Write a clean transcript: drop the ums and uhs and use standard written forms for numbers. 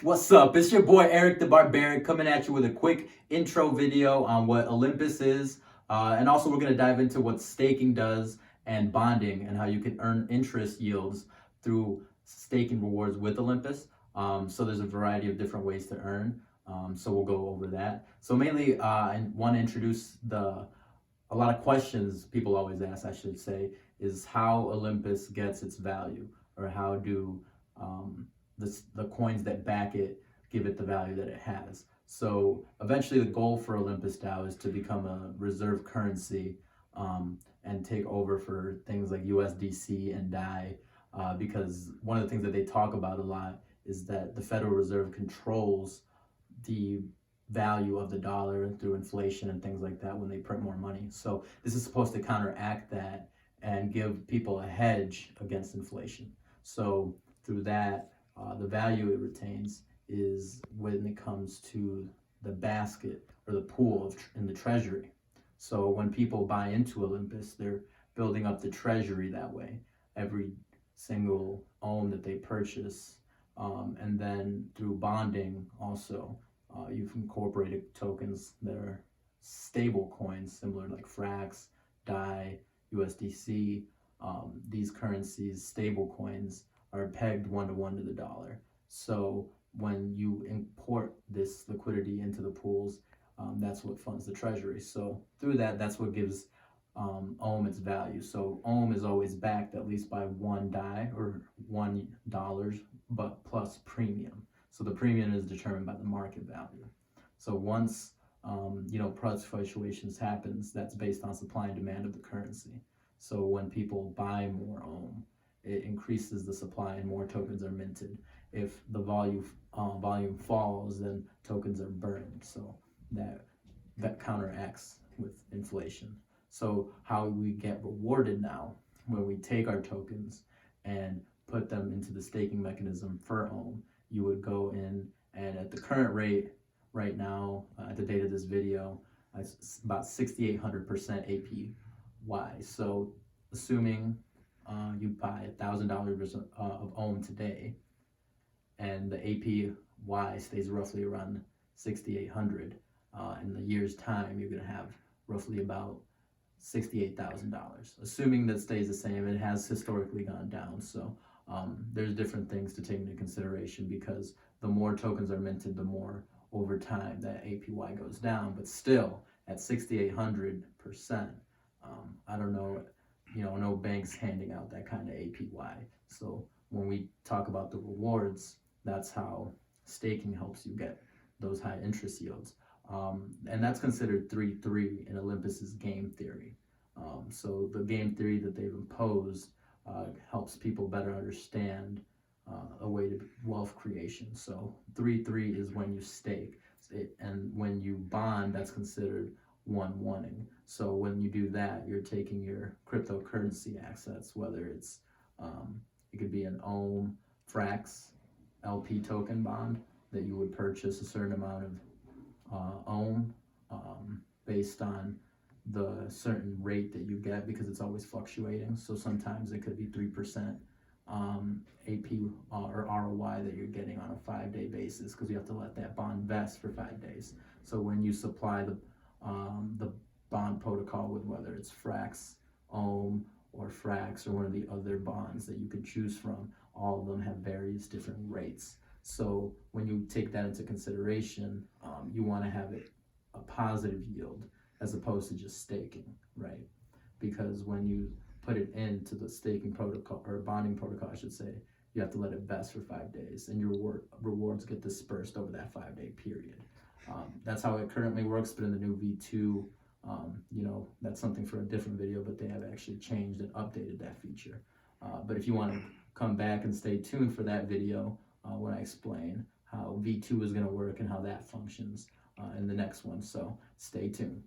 What's up? It's your boy Eric the Barbaric coming at you with a quick intro video on what Olympus is. And also, we're going to dive into what staking does and bonding and how you can earn interest yields through staking rewards with Olympus. So, there's a variety of different ways to earn. So, we'll go over that. So, mainly, I want to introduce a lot of questions people always ask, I should say, is how Olympus gets its value, or how do the coins that back it give it the value that it has. So eventually, the goal for Olympus DAO is to become a reserve currency and take over for things like USDC and DAI, because one of the things that they talk about a lot is that the Federal Reserve controls the value of the dollar through inflation and things like that when they print more money. So this is supposed to counteract that and give people a hedge against inflation. So through that, the value it retains is when it comes to the basket or the pool in the treasury. So when people buy into Olympus, they're building up the treasury that way. Every single ohm that they purchase, and then through bonding also, you've incorporated tokens that are stable coins, similar like Frax, DAI, USDC. These currencies, stable coins, are pegged 1-to-1 to the dollar. So when you import this liquidity into the pools, that's what funds the treasury. So through that, that's what gives ohm its value. So ohm is always backed at least by one DAI or $1, but plus premium. So the premium is determined by the market value. So once price fluctuations happens, that's based on supply and demand of the currency. So when people buy more ohm, it increases the supply and more tokens are minted. If the volume falls, then tokens are burned. So that counteracts with inflation. So how we get rewarded now, when we take our tokens and put them into the staking mechanism for ohm, you would go in, and at the current rate right now, at the date of this video, it's about 6,800% APY. So assuming you buy $1,000 of ohm today, and the APY stays roughly around 6,800. In a year's time, you're going to have roughly about $68,000. Assuming that stays the same, it has historically gone down. So there's different things to take into consideration, because the more tokens are minted, the more over time that APY goes down. But still, at 6,800%, I don't know. No banks handing out that kind of APY. So when we talk about the rewards, that's how staking helps you get those high interest yields. And that's considered 3-3 in Olympus's game theory. So the game theory that they've imposed helps people better understand a way to wealth creation. So 3-3 is when you stake, and when you bond, that's considered 1-1ing. So when you do that, you're taking your cryptocurrency assets, whether it's it could be an ohm, Frax, LP token bond that you would purchase a certain amount of ohm based on the certain rate that you get, because it's always fluctuating. So sometimes it could be 3% AP or ROI that you're getting on a 5-day basis, because you have to let that bond vest for 5 days. So when you supply the bond protocol with, whether it's Frax, ohm, or Frax, or one of the other bonds that you could choose from, all of them have various different rates. So when you take that into consideration, you want to have it a positive yield as opposed to just staking, right? Because when you put it into the staking protocol, or bonding protocol, I should say, you have to let it vest for 5 days, and your rewards get dispersed over that 5-day period. That's how it currently works, but in the new V2, that's something for a different video, but they have actually changed and updated that feature. But if you want to come back and stay tuned for that video, when I explain how V2 is going to work and how that functions in the next one. So stay tuned.